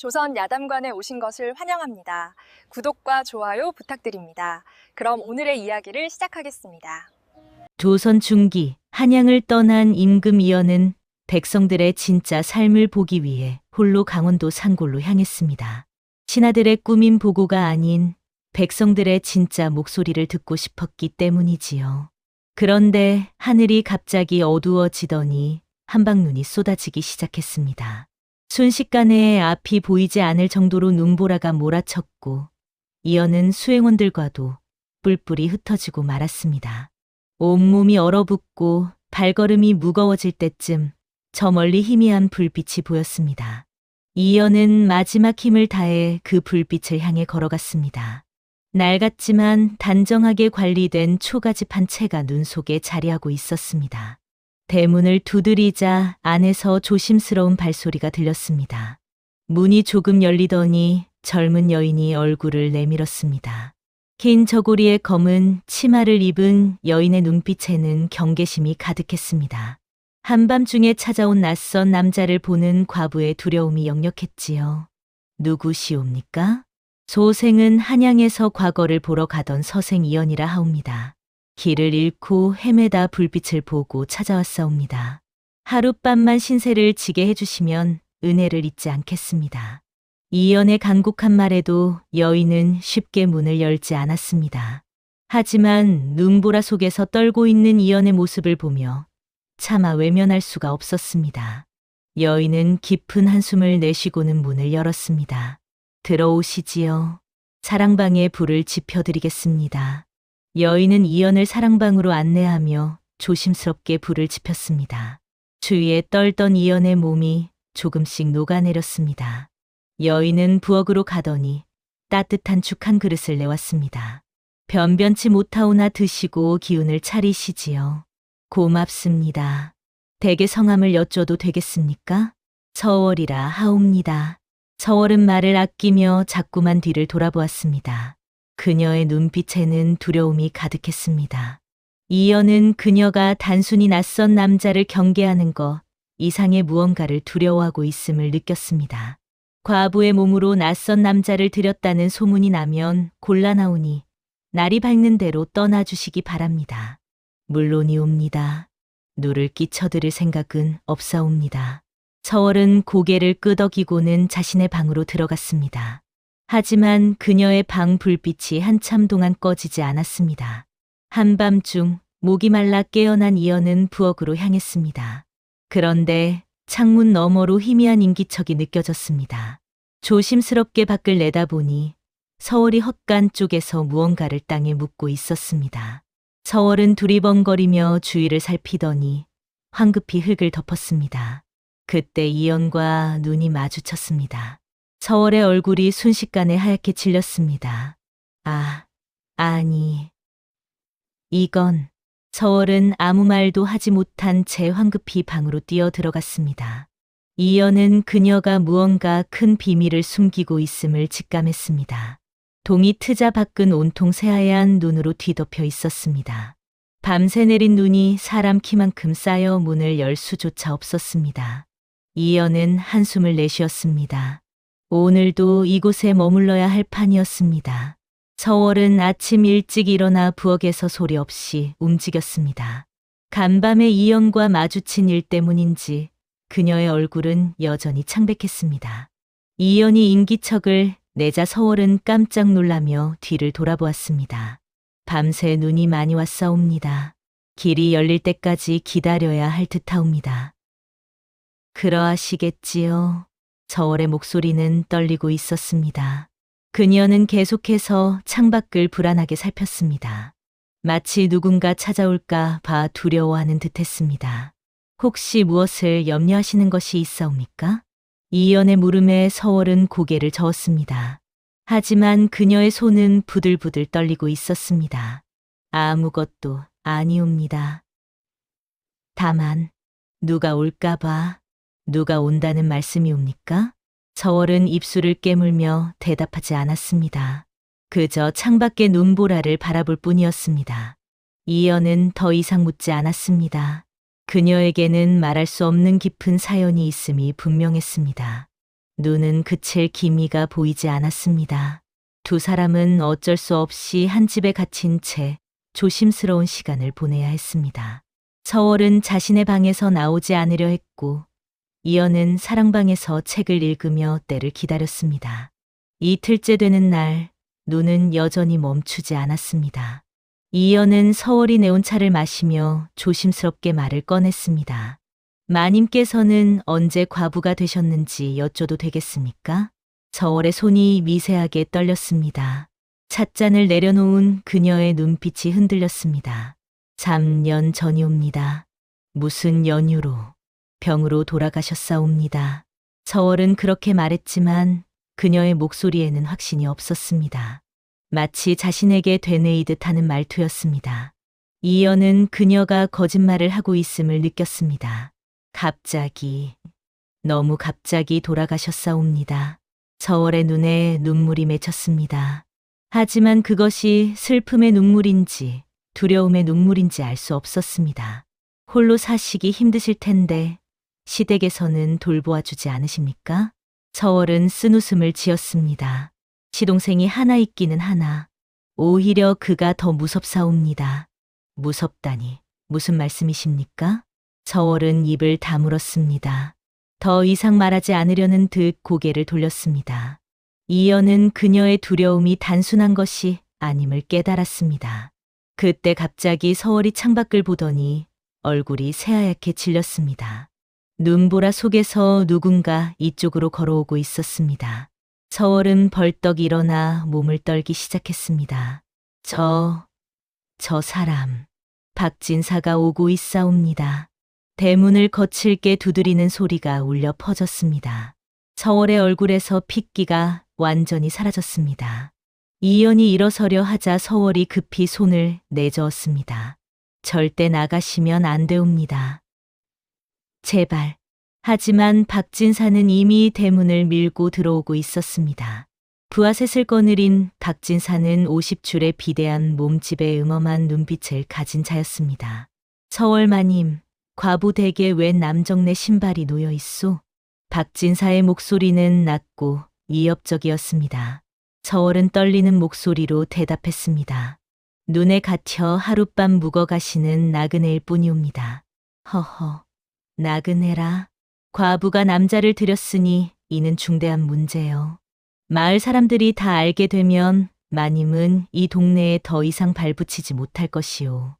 조선 야담관에 오신 것을 환영합니다. 구독과 좋아요 부탁드립니다. 그럼 오늘의 이야기를 시작하겠습니다. 조선 중기 한양을 떠난 임금 이연은 백성들의 진짜 삶을 보기 위해 홀로 강원도 산골로 향했습니다. 신하들의 꾸민 보고가 아닌 백성들의 진짜 목소리를 듣고 싶었기 때문이지요. 그런데 하늘이 갑자기 어두워지더니 한방눈이 쏟아지기 시작했습니다. 순식간에 앞이 보이지 않을 정도로 눈보라가 몰아쳤고 이연은 수행원들과도 뿔뿔이 흩어지고 말았습니다. 온몸이 얼어붙고 발걸음이 무거워질 때쯤 저 멀리 희미한 불빛이 보였습니다. 이연은 마지막 힘을 다해 그 불빛을 향해 걸어갔습니다. 낡았지만 단정하게 관리된 초가집 한 채가 눈 속에 자리하고 있었습니다. 대문을 두드리자 안에서 조심스러운 발소리가 들렸습니다. 문이 조금 열리더니 젊은 여인이 얼굴을 내밀었습니다. 긴 저고리에 검은 치마를 입은 여인의 눈빛에는 경계심이 가득했습니다. 한밤중에 찾아온 낯선 남자를 보는 과부의 두려움이 역력했지요. 누구시옵니까? 소생은 한양에서 과거를 보러 가던 서생 이연이라 하옵니다. 길을 잃고 헤매다 불빛을 보고 찾아왔사옵니다. 하룻밤만 신세를 지게 해주시면 은혜를 잊지 않겠습니다. 이연의 간곡한 말에도 여인은 쉽게 문을 열지 않았습니다. 하지만 눈보라 속에서 떨고 있는 이연의 모습을 보며 차마 외면할 수가 없었습니다. 여인은 깊은 한숨을 내쉬고는 문을 열었습니다. 들어오시지요. 사랑방에 불을 지펴드리겠습니다. 여인은 이연을 사랑방으로 안내하며 조심스럽게 불을 지폈습니다. 주위에 떨던 이연의 몸이 조금씩 녹아내렸습니다. 여인은 부엌으로 가더니 따뜻한 죽 한 그릇을 내왔습니다. 변변치 못하오나 드시고 기운을 차리시지요. 고맙습니다. 댁의 성함을 여쭤도 되겠습니까? 서월이라 하옵니다. 서월은 말을 아끼며 자꾸만 뒤를 돌아보았습니다. 그녀의 눈빛에는 두려움이 가득했습니다. 이연은 그녀가 단순히 낯선 남자를 경계하는 것 이상의 무언가를 두려워하고 있음을 느꼈습니다. 과부의 몸으로 낯선 남자를 들였다는 소문이 나면 곤란하오니 날이 밝는 대로 떠나주시기 바랍니다. 물론이옵니다. 누를 끼쳐드릴 생각은 없사옵니다. 서월은 고개를 끄덕이고는 자신의 방으로 들어갔습니다. 하지만 그녀의 방 불빛이 한참 동안 꺼지지 않았습니다. 한밤중 목이 말라 깨어난 이연은 부엌으로 향했습니다. 그런데 창문 너머로 희미한 인기척이 느껴졌습니다. 조심스럽게 밖을 내다보니 서월이 헛간 쪽에서 무언가를 땅에 묻고 있었습니다. 서월은 두리번거리며 주위를 살피더니 황급히 흙을 덮었습니다. 그때 이연과 눈이 마주쳤습니다. 서월의 얼굴이 순식간에 하얗게 질렸습니다. 아니. 이건 서월은 아무 말도 하지 못한 채 황급히 방으로 뛰어 들어갔습니다. 이연은 그녀가 무언가 큰 비밀을 숨기고 있음을 직감했습니다. 동이 트자 밖은 온통 새하얀 눈으로 뒤덮여 있었습니다. 밤새 내린 눈이 사람 키만큼 쌓여 문을 열 수조차 없었습니다. 이연은 한숨을 내쉬었습니다. 오늘도 이곳에 머물러야 할 판이었습니다. 서월은 아침 일찍 일어나 부엌에서 소리 없이 움직였습니다. 간밤에 이연과 마주친 일 때문인지 그녀의 얼굴은 여전히 창백했습니다. 이연이 인기척을 내자 서월은 깜짝 놀라며 뒤를 돌아보았습니다. 밤새 눈이 많이 왔사옵니다. 길이 열릴 때까지 기다려야 할 듯하옵니다. 그러하시겠지요. 서월의 목소리는 떨리고 있었습니다. 그녀는 계속해서 창밖을 불안하게 살폈습니다. 마치 누군가 찾아올까 봐 두려워하는 듯했습니다. 혹시 무엇을 염려하시는 것이 있사옵니까? 이연의 물음에 서월은 고개를 저었습니다. 하지만 그녀의 손은 부들부들 떨리고 있었습니다. 아무것도 아니옵니다. 다만 누가 올까봐. 누가 온다는 말씀이옵니까? 서월은 입술을 깨물며 대답하지 않았습니다. 그저 창밖의 눈보라를 바라볼 뿐이었습니다. 이연은 더 이상 묻지 않았습니다. 그녀에게는 말할 수 없는 깊은 사연이 있음이 분명했습니다. 눈은 그칠 기미가 보이지 않았습니다. 두 사람은 어쩔 수 없이 한 집에 갇힌 채 조심스러운 시간을 보내야 했습니다. 서월은 자신의 방에서 나오지 않으려 했고, 이연은 사랑방에서 책을 읽으며 때를 기다렸습니다. 이틀째 되는 날, 눈은 여전히 멈추지 않았습니다. 이연은 서월이 내온 차를 마시며 조심스럽게 말을 꺼냈습니다. 마님께서는 언제 과부가 되셨는지 여쭤도 되겠습니까? 서월의 손이 미세하게 떨렸습니다. 찻잔을 내려놓은 그녀의 눈빛이 흔들렸습니다. 3년 전이옵니다. 무슨 연유로 병으로 돌아가셨사옵니다. 서월은 그렇게 말했지만 그녀의 목소리에는 확신이 없었습니다. 마치 자신에게 되뇌이듯 하는 말투였습니다. 이연은 그녀가 거짓말을 하고 있음을 느꼈습니다. 갑자기, 너무 갑자기 돌아가셨사옵니다. 서월의 눈에 눈물이 맺혔습니다. 하지만 그것이 슬픔의 눈물인지 두려움의 눈물인지 알 수 없었습니다. 홀로 사시기 힘드실 텐데 시댁에서는 돌보아주지 않으십니까? 서월은 쓴웃음을 지었습니다. 시동생이 하나 있기는 하나 오히려 그가 더 무섭사옵니다. 무섭다니 무슨 말씀이십니까? 서월은 입을 다물었습니다. 더 이상 말하지 않으려는 듯 고개를 돌렸습니다. 이연은 그녀의 두려움이 단순한 것이 아님을 깨달았습니다. 그때 갑자기 서월이 창밖을 보더니 얼굴이 새하얗게 질렸습니다. 눈보라 속에서 누군가 이쪽으로 걸어오고 있었습니다. 서월은 벌떡 일어나 몸을 떨기 시작했습니다. 저 사람, 박진사가 오고 있사옵니다. 대문을 거칠게 두드리는 소리가 울려 퍼졌습니다. 서월의 얼굴에서 핏기가 완전히 사라졌습니다. 이연이 일어서려 하자 서월이 급히 손을 내저었습니다. 절대 나가시면 안 되옵니다. 제발. 하지만 박진사는 이미 대문을 밀고 들어오고 있었습니다. 부하셋을 거느린 박진사는 50줄의 비대한 몸집에 음험한 눈빛을 가진 자였습니다. 서월마님, 과부 댁에 웬 남정네 신발이 놓여 있소? 박진사의 목소리는 낮고 이협적이었습니다. 서월은 떨리는 목소리로 대답했습니다. 눈에 갇혀 하룻밤 묵어가시는 나그네일 뿐이옵니다. 허허, 나그네라. 과부가 남자를 들였으니 이는 중대한 문제요. 마을 사람들이 다 알게 되면 마님은 이 동네에 더 이상 발붙이지 못할 것이오.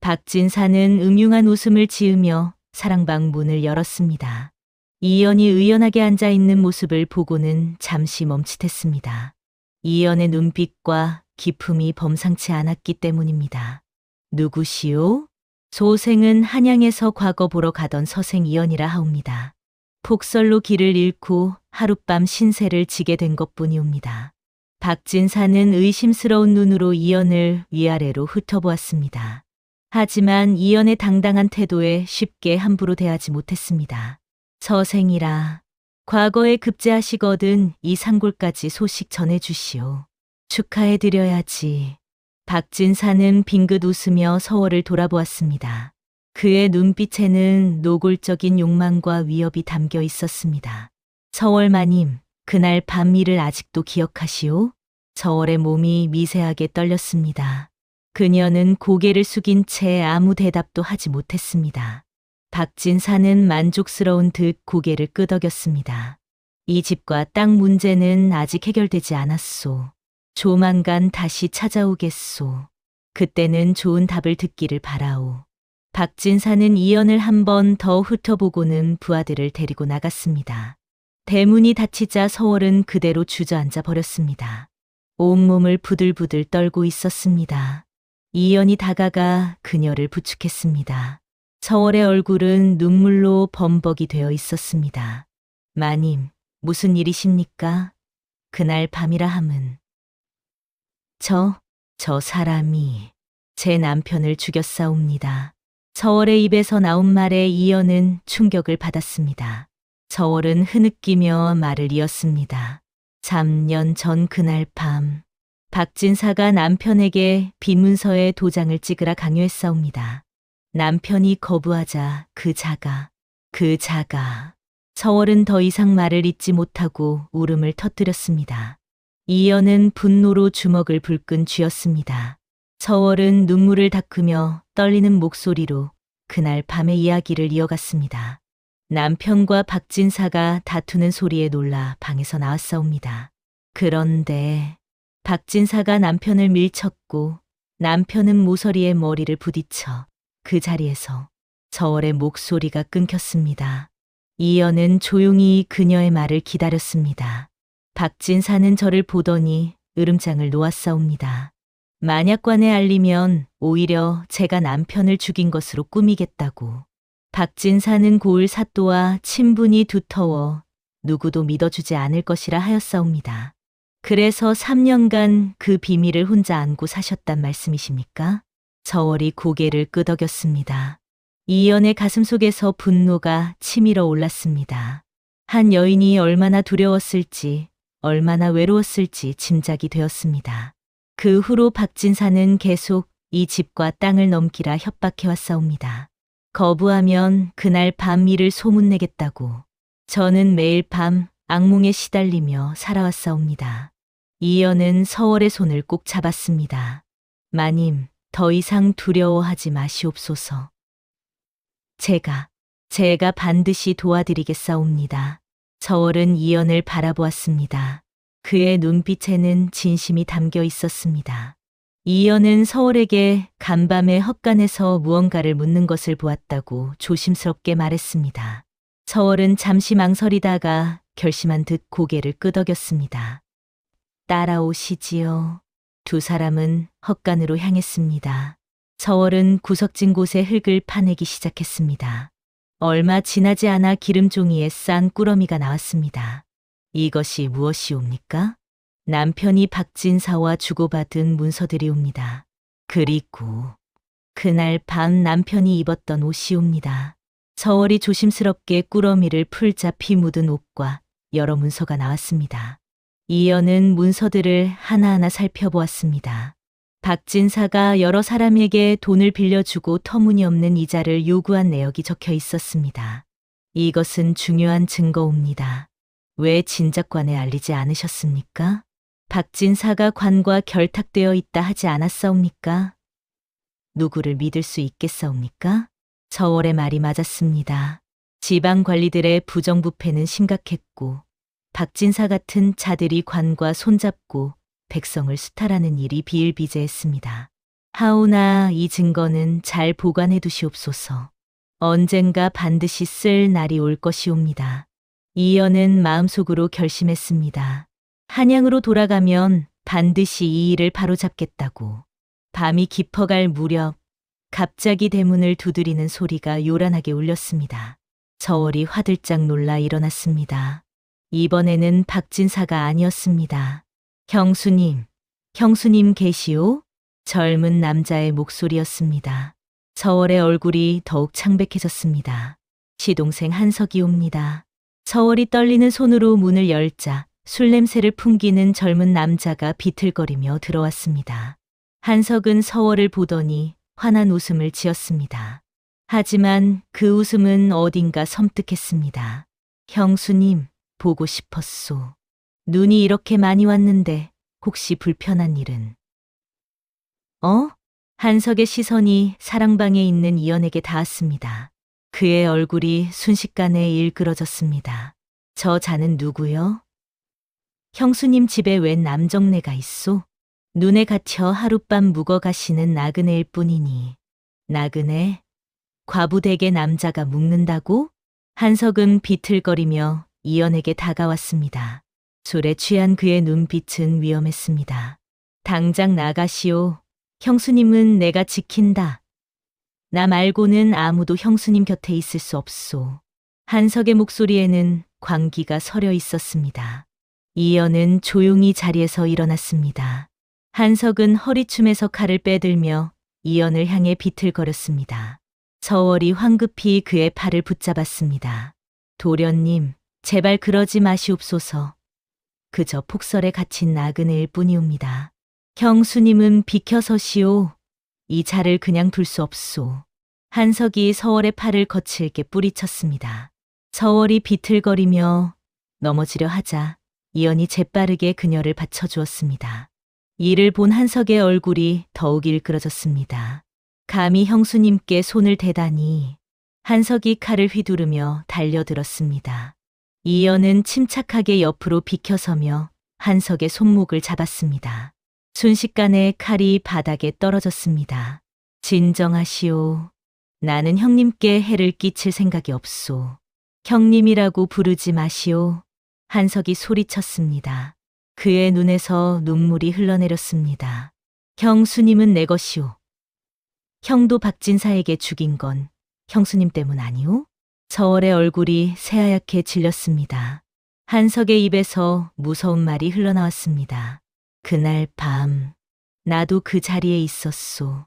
박진사는 음흉한 웃음을 지으며 사랑방 문을 열었습니다. 이연이 의연하게 앉아 있는 모습을 보고는 잠시 멈칫했습니다. 이연의 눈빛과 기품이 범상치 않았기 때문입니다. 누구시오? 소생은 한양에서 과거 보러 가던 서생 이연이라 하옵니다. 폭설로 길을 잃고 하룻밤 신세를 지게 된 것뿐이옵니다. 박진사는 의심스러운 눈으로 이연을 위아래로 훑어보았습니다. 하지만 이연의 당당한 태도에 쉽게 함부로 대하지 못했습니다. 서생이라 과거에 급제하시거든 이 상골까지 소식 전해주시오. 축하해드려야지. 박진사는 빙긋 웃으며 서월을 돌아보았습니다. 그의 눈빛에는 노골적인 욕망과 위협이 담겨 있었습니다. 서월마님, 그날 밤 일을 아직도 기억하시오? 서월의 몸이 미세하게 떨렸습니다. 그녀는 고개를 숙인 채 아무 대답도 하지 못했습니다. 박진사는 만족스러운 듯 고개를 끄덕였습니다. 이 집과 땅 문제는 아직 해결되지 않았소. 조만간 다시 찾아오겠소. 그때는 좋은 답을 듣기를 바라오. 박진사는 이연을 한 번 더 훑어보고는 부하들을 데리고 나갔습니다. 대문이 닫히자 서월은 그대로 주저앉아 버렸습니다. 온몸을 부들부들 떨고 있었습니다. 이연이 다가가 그녀를 부축했습니다. 서월의 얼굴은 눈물로 범벅이 되어 있었습니다. 마님, 무슨 일이십니까? 그날 밤이라 함은 저 사람이 제 남편을 죽였사옵니다. 서월의 입에서 나온 말에 이연은 충격을 받았습니다. 서월은 흐느끼며 말을 이었습니다. 3년 전 그날 밤, 박진사가 남편에게 빈문서에 도장을 찍으라 강요했사옵니다. 남편이 거부하자 그 자가 서월은 더 이상 말을 잇지 못하고 울음을 터뜨렸습니다. 이연은 분노로 주먹을 불끈 쥐었습니다. 서월은 눈물을 닦으며 떨리는 목소리로 그날 밤의 이야기를 이어갔습니다. 남편과 박진사가 다투는 소리에 놀라 방에서 나왔사옵니다. 그런데 박진사가 남편을 밀쳤고 남편은 모서리에 머리를 부딪혀 그 자리에서 서월의 목소리가 끊겼습니다. 이연은 조용히 그녀의 말을 기다렸습니다. 박진사는 저를 보더니 으름장을 놓았사옵니다. 만약관에 알리면 오히려 제가 남편을 죽인 것으로 꾸미겠다고. 박진사는 고을 사또와 친분이 두터워 누구도 믿어주지 않을 것이라 하였사옵니다. 그래서 3년간 그 비밀을 혼자 안고 사셨단 말씀이십니까? 서월이 고개를 끄덕였습니다. 이연의 가슴 속에서 분노가 치밀어 올랐습니다. 한 여인이 얼마나 두려웠을지, 얼마나 외로웠을지 짐작이 되었습니다. 그 후로 박진사는 계속 이 집과 땅을 넘기라 협박해왔사옵니다. 거부하면 그날 밤 일을 소문내겠다고. 저는 매일 밤 악몽에 시달리며 살아왔사옵니다. 이연은 서월의 손을 꼭 잡았습니다. 마님, 더 이상 두려워하지 마시옵소서. 제가 반드시 도와드리겠사옵니다. 서월은 이연을 바라보았습니다. 그의 눈빛에는 진심이 담겨 있었습니다. 이연은 서월에게 간밤에 헛간에서 무언가를 묻는 것을 보았다고 조심스럽게 말했습니다. 서월은 잠시 망설이다가 결심한 듯 고개를 끄덕였습니다. 따라오시지요. 두 사람은 헛간으로 향했습니다. 서월은 구석진 곳에 흙을 파내기 시작했습니다. 얼마 지나지 않아 기름종이에 싼 꾸러미가 나왔습니다. 이것이 무엇이옵니까? 남편이 박진사와 주고받은 문서들이옵니다. 그리고 그날 밤 남편이 입었던 옷이옵니다. 서월이 조심스럽게 꾸러미를 풀자 피 묻은 옷과 여러 문서가 나왔습니다. 이연은 문서들을 하나하나 살펴보았습니다. 박진사가 여러 사람에게 돈을 빌려주고 터무니없는 이자를 요구한 내역이 적혀 있었습니다. 이것은 중요한 증거옵니다. 왜 진작관에 알리지 않으셨습니까? 박진사가 관과 결탁되어 있다 하지 않았사옵니까? 누구를 믿을 수 있겠사옵니까? 서월의 말이 맞았습니다. 지방 관리들의 부정부패는 심각했고 박진사 같은 자들이 관과 손잡고 백성을 수탈하는 일이 비일비재했습니다. 하오나 이 증거는 잘 보관해 두시옵소서. 언젠가 반드시 쓸 날이 올 것이옵니다. 이연은 마음속으로 결심했습니다. 한양으로 돌아가면 반드시 이 일을 바로잡겠다고. 밤이 깊어갈 무렵 갑자기 대문을 두드리는 소리가 요란하게 울렸습니다. 서월이 화들짝 놀라 일어났습니다. 이번에는 박진사가 아니었습니다. 형수님 계시오? 젊은 남자의 목소리였습니다. 서월의 얼굴이 더욱 창백해졌습니다. 시동생 한석이옵니다. 서월이 떨리는 손으로 문을 열자 술 냄새를 풍기는 젊은 남자가 비틀거리며 들어왔습니다. 한석은 서월을 보더니 환한 웃음을 지었습니다. 하지만 그 웃음은 어딘가 섬뜩했습니다. 형수님, 보고 싶었소. 눈이 이렇게 많이 왔는데 혹시 불편한 일은? 한석의 시선이 사랑방에 있는 이연에게 닿았습니다. 그의 얼굴이 순식간에 일그러졌습니다. 저 자는 누구요? 형수님 집에 웬 남정네가 있소? 눈에 갇혀 하룻밤 묵어가시는 나그네일 뿐이니. 나그네? 과부댁의 남자가 묵는다고? 한석은 비틀거리며 이연에게 다가왔습니다. 술에 취한 그의 눈빛은 위험했습니다. 당장 나가시오. 형수님은 내가 지킨다. 나 말고는 아무도 형수님 곁에 있을 수 없소. 한석의 목소리에는 광기가 서려 있었습니다. 이연은 조용히 자리에서 일어났습니다. 한석은 허리춤에서 칼을 빼들며 이연을 향해 비틀거렸습니다. 서월이 황급히 그의 팔을 붙잡았습니다. 도련님, 제발 그러지 마시옵소서. 그저 폭설에 갇힌 나그네일 뿐이옵니다. 형수님은 비켜서시오. 이 자를 그냥 둘 수 없소. 한석이 서월의 팔을 거칠게 뿌리쳤습니다. 서월이 비틀거리며 넘어지려 하자 이연이 재빠르게 그녀를 받쳐주었습니다. 이를 본 한석의 얼굴이 더욱 일그러졌습니다. 감히 형수님께 손을 대다니. 한석이 칼을 휘두르며 달려들었습니다. 이연은 침착하게 옆으로 비켜서며 한석의 손목을 잡았습니다. 순식간에 칼이 바닥에 떨어졌습니다. 진정하시오. 나는 형님께 해를 끼칠 생각이 없소. 형님이라고 부르지 마시오. 한석이 소리쳤습니다. 그의 눈에서 눈물이 흘러내렸습니다. 형수님은 내 것이오. 형도 박진사에게 죽인 건 형수님 때문 아니오? 서월의 얼굴이 새하얗게 질렸습니다. 한석의 입에서 무서운 말이 흘러나왔습니다. 그날 밤 나도 그 자리에 있었소.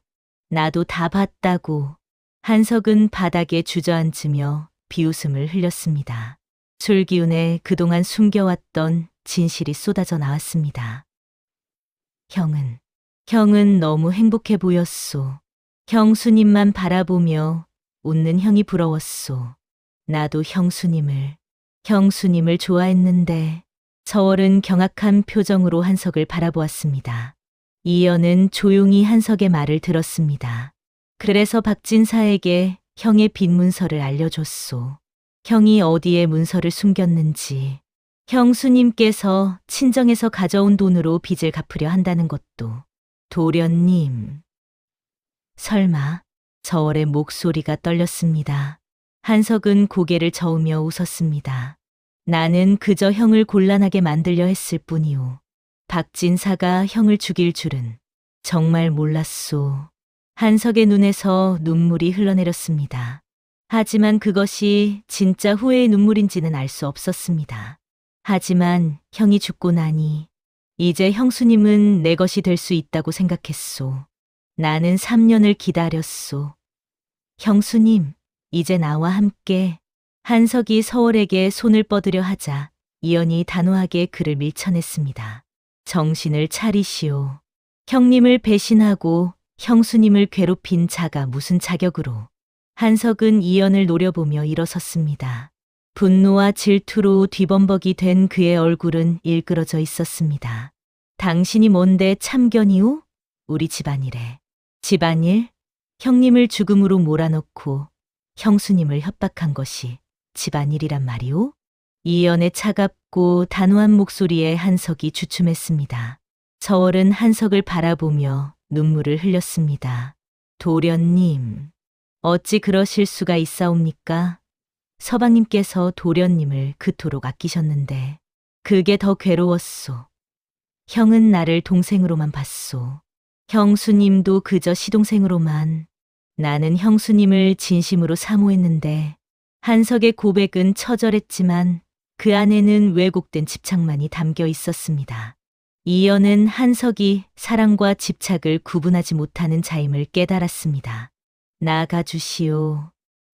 나도 다 봤다고. 한석은 바닥에 주저앉으며 비웃음을 흘렸습니다. 술 기운에 그동안 숨겨왔던 진실이 쏟아져 나왔습니다. 형은 너무 행복해 보였소. 형수님만 바라보며 웃는 형이 부러웠소. 나도 형수님을 좋아했는데. 서월은 경악한 표정으로 한석을 바라보았습니다. 이연은 조용히 한석의 말을 들었습니다. 그래서 박진사에게 형의 빈 문서를 알려줬소. 형이 어디에 문서를 숨겼는지, 형수님께서 친정에서 가져온 돈으로 빚을 갚으려 한다는 것도. 도련님. 설마. 서월의 목소리가 떨렸습니다. 한석은 고개를 저으며 웃었습니다. 나는 그저 형을 곤란하게 만들려 했을 뿐이오. 박진사가 형을 죽일 줄은 정말 몰랐소. 한석의 눈에서 눈물이 흘러내렸습니다. 하지만 그것이 진짜 후회의 눈물인지는 알 수 없었습니다. 하지만 형이 죽고 나니 이제 형수님은 내 것이 될 수 있다고 생각했소. 나는 3년을 기다렸소. 형수님, 이제 나와 함께. 한석이 서월에게 손을 뻗으려 하자 이연이 단호하게 그를 밀쳐냈습니다. 정신을 차리시오. 형님을 배신하고 형수님을 괴롭힌 자가 무슨 자격으로. 한석은 이연을 노려보며 일어섰습니다. 분노와 질투로 뒤범벅이 된 그의 얼굴은 일그러져 있었습니다. 당신이 뭔데 참견이오? 우리 집안일에. 집안일? 형님을 죽음으로 몰아넣고 형수님을 협박한 것이 집안일이란 말이오? 이연의 차갑고 단호한 목소리에 한석이 주춤했습니다. 서월은 한석을 바라보며 눈물을 흘렸습니다. 도련님, 어찌 그러실 수가 있사옵니까? 서방님께서 도련님을 그토록 아끼셨는데 그게 더 괴로웠소. 형은 나를 동생으로만 봤소. 형수님도 그저 시동생으로만. 나는 형수님을 진심으로 사모했는데 한석의 고백은 처절했지만 그 안에는 왜곡된 집착만이 담겨 있었습니다. 이연은 한석이 사랑과 집착을 구분하지 못하는 자임을 깨달았습니다. 나가주시오.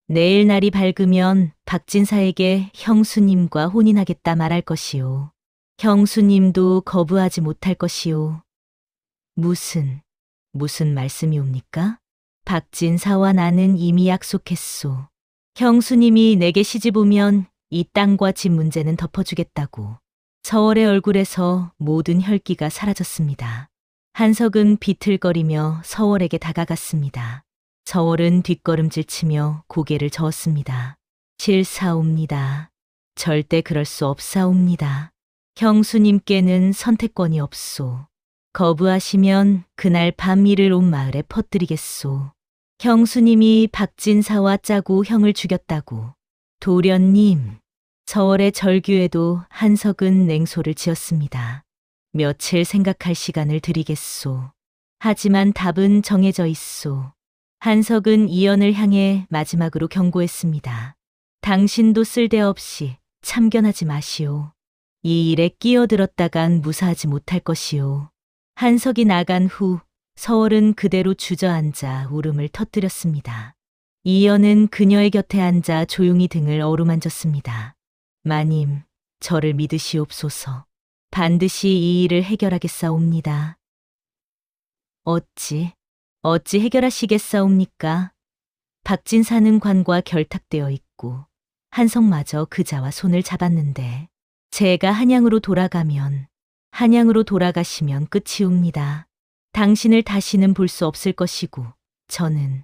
내일 날이 밝으면 박진사에게 형수님과 혼인하겠다 말할 것이오. 형수님도 거부하지 못할 것이오. 무슨 말씀이옵니까? 박진사와 나는 이미 약속했소. 형수님이 내게 시집 오면 이 땅과 집 문제는 덮어주겠다고. 서월의 얼굴에서 모든 혈기가 사라졌습니다. 한석은 비틀거리며 서월에게 다가갔습니다. 서월은 뒷걸음질 치며 고개를 저었습니다. 실사옵니다. 절대 그럴 수 없사옵니다. 형수님께는 선택권이 없소. 거부하시면 그날 밤 이를 온 마을에 퍼뜨리겠소. 형수님이 박진사와 짜고 형을 죽였다고. 도련님. 서월의 절규에도 한석은 냉소를 지었습니다. 며칠 생각할 시간을 드리겠소. 하지만 답은 정해져 있소. 한석은 이연을 향해 마지막으로 경고했습니다. 당신도 쓸데없이 참견하지 마시오. 이 일에 끼어들었다간 무사하지 못할 것이오. 한석이 나간 후 서월은 그대로 주저앉아 울음을 터뜨렸습니다. 이연은 그녀의 곁에 앉아 조용히 등을 어루만졌습니다. 마님, 저를 믿으시옵소서. 반드시 이 일을 해결하겠사옵니다. 어찌 해결하시겠사옵니까? 박진사는 관과 결탁되어 있고 한성마저 그자와 손을 잡았는데 제가 한양으로 돌아가면 한양으로 돌아가시면 끝이옵니다. 당신을 다시는 볼 수 없을 것이고 저는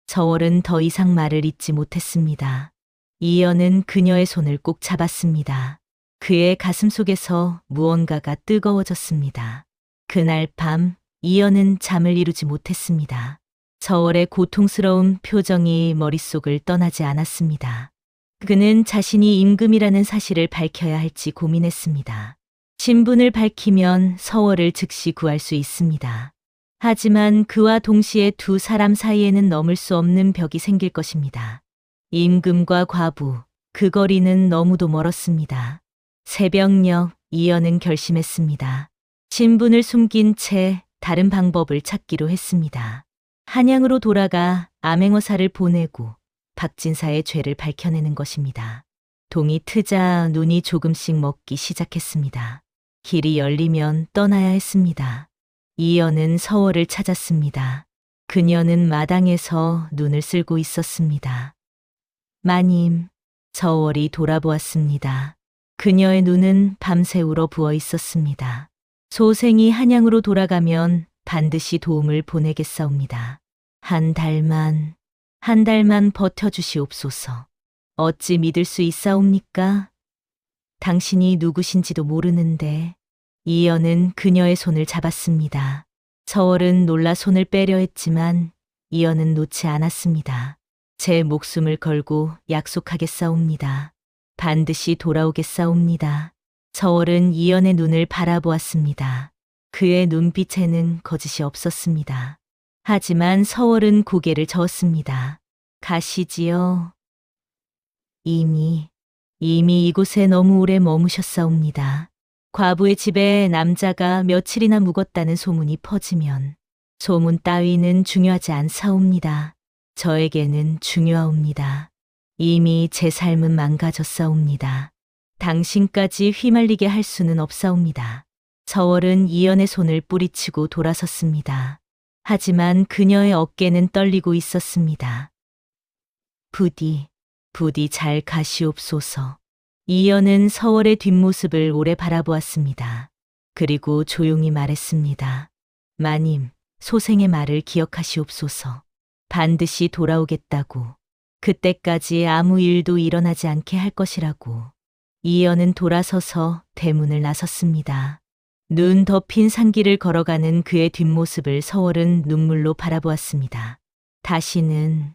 서월은 더 이상 말을 잇지 못했습니다. 이연은 그녀의 손을 꼭 잡았습니다. 그의 가슴 속에서 무언가가 뜨거워졌습니다. 그날 밤 이연은 잠을 이루지 못했습니다. 서월의 고통스러운 표정이 머릿속을 떠나지 않았습니다. 그는 자신이 임금이라는 사실을 밝혀야 할지 고민했습니다. 신분을 밝히면 서월을 즉시 구할 수 있습니다. 하지만 그와 동시에 두 사람 사이에는 넘을 수 없는 벽이 생길 것입니다. 임금과 과부, 그 거리는 너무도 멀었습니다. 새벽녘 이연은 결심했습니다. 신분을 숨긴 채 다른 방법을 찾기로 했습니다. 한양으로 돌아가 암행어사를 보내고 박진사의 죄를 밝혀내는 것입니다. 동이 트자 눈이 조금씩 먹기 시작했습니다. 길이 열리면 떠나야 했습니다. 이연은 서월을 찾았습니다. 그녀는 마당에서 눈을 쓸고 있었습니다. 마님, 서월이 돌아보았습니다. 그녀의 눈은 밤새 울어 부어 있었습니다. 소생이 한양으로 돌아가면 반드시 도움을 보내겠사옵니다. 한 달만 버텨주시옵소서. 어찌 믿을 수 있사옵니까? 당신이 누구신지도 모르는데. 이연은 그녀의 손을 잡았습니다. 서월은 놀라 손을 빼려 했지만 이연은 놓지 않았습니다. 제 목숨을 걸고 약속하겠사옵니다. 반드시 돌아오겠사옵니다. 서월은 이연의 눈을 바라보았습니다. 그의 눈빛에는 거짓이 없었습니다. 하지만 서월은 고개를 저었습니다. 가시지요. 이미 이곳에 너무 오래 머무셨사옵니다. 과부의 집에 남자가 며칠이나 묵었다는 소문이 퍼지면 소문 따위는 중요하지 않사옵니다. 저에게는 중요하옵니다. 이미 제 삶은 망가졌사옵니다. 당신까지 휘말리게 할 수는 없사옵니다. 서월은 이연의 손을 뿌리치고 돌아섰습니다. 하지만 그녀의 어깨는 떨리고 있었습니다. 부디 잘 가시옵소서. 이연은 서월의 뒷모습을 오래 바라보았습니다. 그리고 조용히 말했습니다. 마님, 소생의 말을 기억하시옵소서. 반드시 돌아오겠다고. 그때까지 아무 일도 일어나지 않게 할 것이라고. 이연은 돌아서서 대문을 나섰습니다. 눈 덮인 산길을 걸어가는 그의 뒷모습을 서월은 눈물로 바라보았습니다. 다시는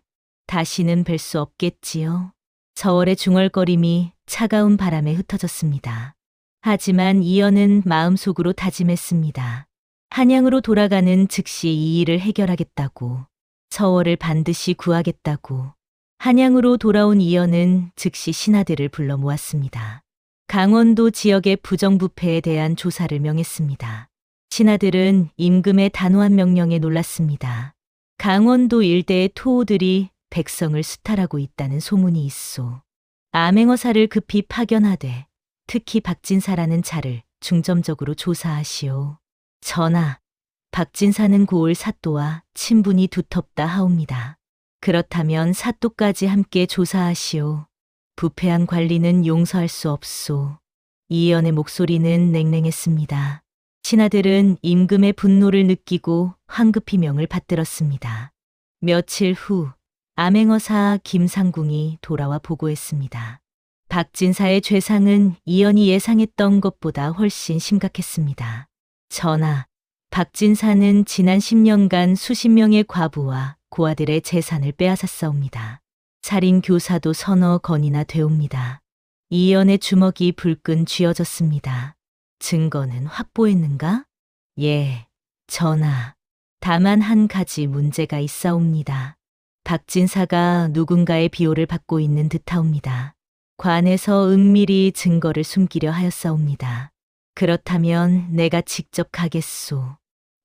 뵐 수 없겠지요. 서월의 중얼거림이 차가운 바람에 흩어졌습니다. 하지만 이연은 마음속으로 다짐했습니다. 한양으로 돌아가는 즉시 이 일을 해결하겠다고. 서월을 반드시 구하겠다고. 한양으로 돌아온 이연은 즉시 신하들을 불러 모았습니다. 강원도 지역의 부정부패에 대한 조사를 명했습니다. 신하들은 임금의 단호한 명령에 놀랐습니다. 강원도 일대의 토호들이 백성을 수탈하고 있다는 소문이 있소. 암행어사를 급히 파견하되 특히 박진사라는 자를 중점적으로 조사하시오. 전하, 박진사는 고을 사또와 친분이 두텁다 하옵니다. 그렇다면 사또까지 함께 조사하시오. 부패한 관리는 용서할 수 없소. 이연의 목소리는 냉랭했습니다. 신하들은 임금의 분노를 느끼고 황급히 명을 받들었습니다. 며칠 후 암행어사 김상궁이 돌아와 보고했습니다. 박진사의 죄상은 이연이 예상했던 것보다 훨씬 심각했습니다. 전하, 박진사는 지난 10년간 수십 명의 과부와 고아들의 재산을 빼앗았사옵니다. 살인 교사도 서너 건이나 되옵니다. 이연의 주먹이 불끈 쥐어졌습니다. 증거는 확보했는가? 예, 전하. 다만 한 가지 문제가 있사옵니다. 박진사가 누군가의 비호를 받고 있는 듯하옵니다. 관에서 은밀히 증거를 숨기려 하였사옵니다. 그렇다면 내가 직접 가겠소.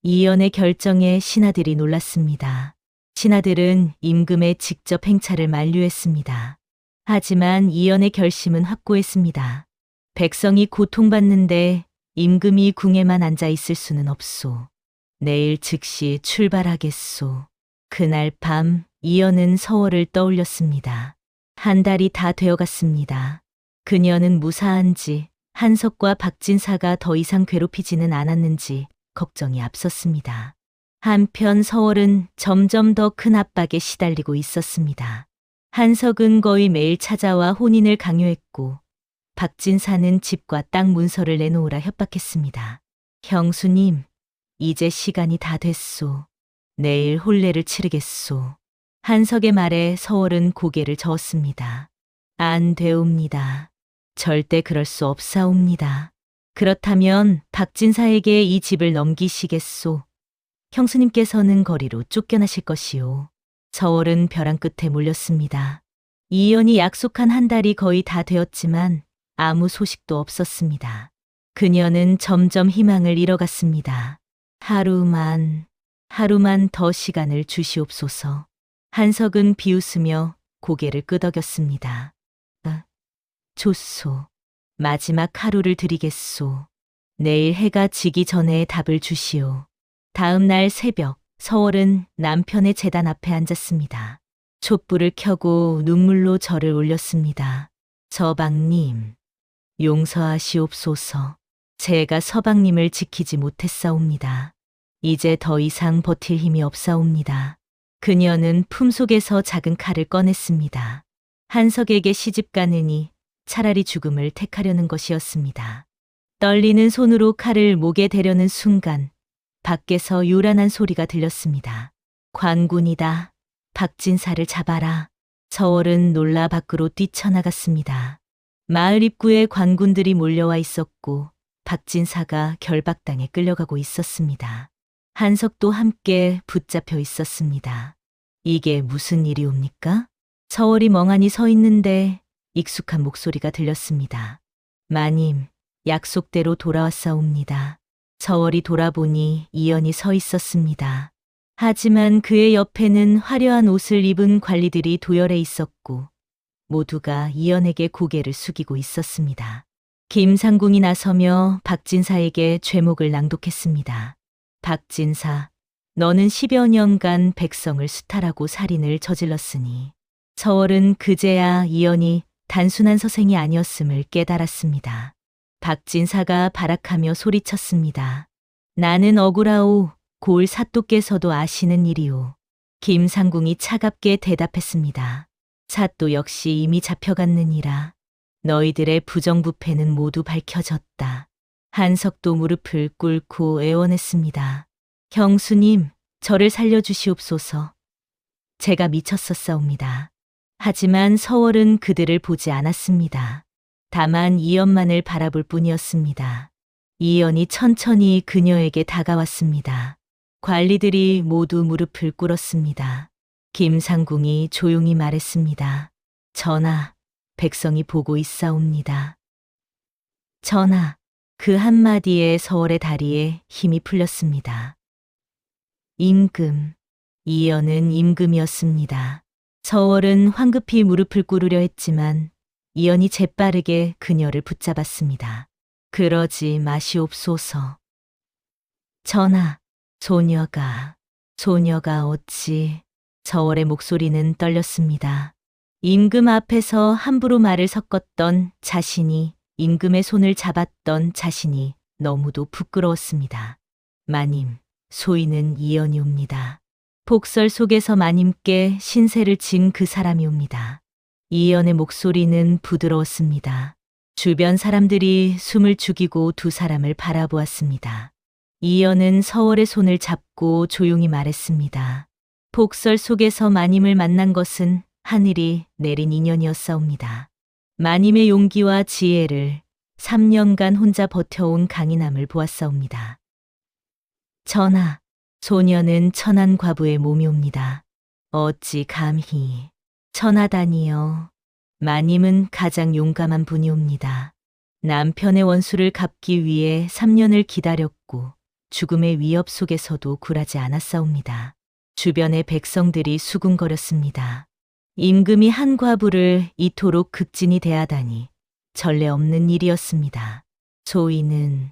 이연의 결정에 신하들이 놀랐습니다. 신하들은 임금의 직접 행차를 만류했습니다. 하지만 이연의 결심은 확고했습니다. 백성이 고통받는데 임금이 궁에만 앉아 있을 수는 없소. 내일 즉시 출발하겠소. 그날 밤 이연은 서월을 떠올렸습니다. 한 달이 다 되어갔습니다. 그녀는 무사한지 한석과 박진사가 더 이상 괴롭히지는 않았는지 걱정이 앞섰습니다. 한편 서월은 점점 더 큰 압박에 시달리고 있었습니다. 한석은 거의 매일 찾아와 혼인을 강요했고 박진사는 집과 땅 문서를 내놓으라 협박했습니다. 형수님, 이제 시간이 다 됐소. 내일 혼례를 치르겠소. 한석의 말에 서월은 고개를 저었습니다. 안 되옵니다. 절대 그럴 수 없사옵니다. 그렇다면 박진사에게 이 집을 넘기시겠소. 형수님께서는 거리로 쫓겨나실 것이오. 서월은 벼랑 끝에 몰렸습니다. 이연이 약속한 한 달이 거의 다 되었지만 아무 소식도 없었습니다. 그녀는 점점 희망을 잃어갔습니다. 하루만 더 시간을 주시옵소서. 한석은 비웃으며 고개를 끄덕였습니다. 좋소. 마지막 하루를 드리겠소. 내일 해가 지기 전에 답을 주시오. 다음 날 새벽, 서월은 남편의 제단 앞에 앉았습니다. 촛불을 켜고 눈물로 절을 올렸습니다. 서방님, 용서하시옵소서. 제가 서방님을 지키지 못했사옵니다. 이제 더 이상 버틸 힘이 없사옵니다. 그녀는 품속에서 작은 칼을 꺼냈습니다. 한석에게 시집 가느니 차라리 죽음을 택하려는 것이었습니다. 떨리는 손으로 칼을 목에 대려는 순간 밖에서 요란한 소리가 들렸습니다. 관군이다. 박진사를 잡아라. 서월은 놀라 밖으로 뛰쳐나갔습니다. 마을 입구에 관군들이 몰려와 있었고 박진사가 결박당에 끌려가고 있었습니다. 한석도 함께 붙잡혀 있었습니다. 이게 무슨 일이옵니까? 서월이 멍하니 서 있는데 익숙한 목소리가 들렸습니다. 마님, 약속대로 돌아왔사옵니다. 서월이 돌아보니 이연이 서 있었습니다. 하지만 그의 옆에는 화려한 옷을 입은 관리들이 도열해 있었고 모두가 이연에게 고개를 숙이고 있었습니다. 김상궁이 나서며 박진사에게 죄목을 낭독했습니다. 박진사, 너는 10여 년간 백성을 수탈하고 살인을 저질렀으니 서월은 그제야 이연이 단순한 서생이 아니었음을 깨달았습니다. 박진사가 발악하며 소리쳤습니다. 나는 억울하오. 고을 사또께서도 아시는 일이오. 김상궁이 차갑게 대답했습니다. 사또 역시 이미 잡혀갔느니라. 너희들의 부정부패는 모두 밝혀졌다. 한석도 무릎을 꿇고 애원했습니다. 형수님, 저를 살려주시옵소서. 제가 미쳤었사옵니다. 하지만 서월은 그들을 보지 않았습니다. 다만 이연만을 바라볼 뿐이었습니다. 이연이 천천히 그녀에게 다가왔습니다. 관리들이 모두 무릎을 꿇었습니다. 김상궁이 조용히 말했습니다. 전하, 백성이 보고 있사옵니다. 전하, 그 한마디에 서월의 다리에 힘이 풀렸습니다. 임금, 이연은 임금이었습니다. 서월은 황급히 무릎을 꿇으려 했지만 이연이 재빠르게 그녀를 붙잡았습니다. 그러지 마시옵소서. 전하, 소녀가 어찌... 서월의 목소리는 떨렸습니다. 임금 앞에서 함부로 말을 섞었던 자신이, 임금의 손을 잡았던 자신이 너무도 부끄러웠습니다. 마님, 소인은 이연이옵니다. 복설 속에서 마님께 신세를 진 그 사람이옵니다. 이연의 목소리는 부드러웠습니다. 주변 사람들이 숨을 죽이고 두 사람을 바라보았습니다. 이연은 서월의 손을 잡고 조용히 말했습니다. 복설 속에서 마님을 만난 것은 하늘이 내린 인연이었사옵니다. 마님의 용기와 지혜를 3년간 혼자 버텨온 강인함을 보았사옵니다. 전하, 소녀는 천한 과부의 몸이옵니다. 어찌 감히... 천하다니요. 마님은 가장 용감한 분이옵니다. 남편의 원수를 갚기 위해 3년을 기다렸고 죽음의 위협 속에서도 굴하지 않았사옵니다. 주변의 백성들이 수군거렸습니다. 임금이 한 과부를 이토록 극진히 대하다니 전례 없는 일이었습니다. 소인은,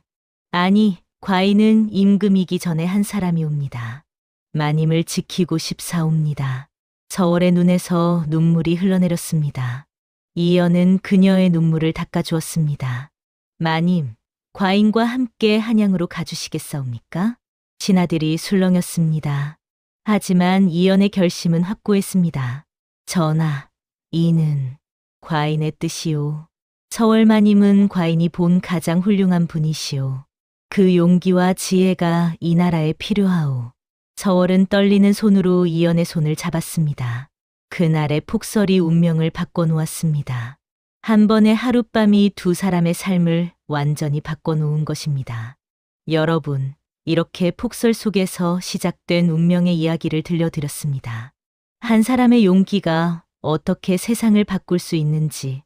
아니, 과인은 임금이기 전에 한 사람이옵니다. 마님을 지키고 싶사옵니다. 서월의 눈에서 눈물이 흘러내렸습니다. 이연은 그녀의 눈물을 닦아주었습니다. 마님, 과인과 함께 한양으로 가주시겠사옵니까? 신하들이 술렁였습니다. 하지만 이연의 결심은 확고했습니다. 전하, 이는 과인의 뜻이오. 서월마님은 과인이 본 가장 훌륭한 분이시오. 그 용기와 지혜가 이 나라에 필요하오. 서월은 떨리는 손으로 이연의 손을 잡았습니다. 그날의 폭설이 운명을 바꿔놓았습니다. 한 번의 하룻밤이 두 사람의 삶을 완전히 바꿔놓은 것입니다. 여러분, 이렇게 폭설 속에서 시작된 운명의 이야기를 들려드렸습니다. 한 사람의 용기가 어떻게 세상을 바꿀 수 있는지,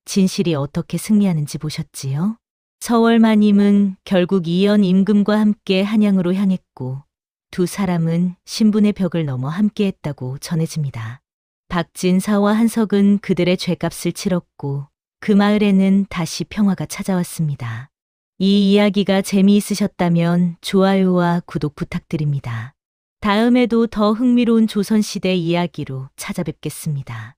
진실이 어떻게 승리하는지 보셨지요? 서월마님은 결국 이연 임금과 함께 한양으로 향했고 두 사람은 신분의 벽을 넘어 함께했다고 전해집니다. 박진사와 한석은 그들의 죄값을 치렀고 그 마을에는 다시 평화가 찾아왔습니다. 이 이야기가 재미있으셨다면 좋아요와 구독 부탁드립니다. 다음에도 더 흥미로운 조선시대 이야기로 찾아뵙겠습니다.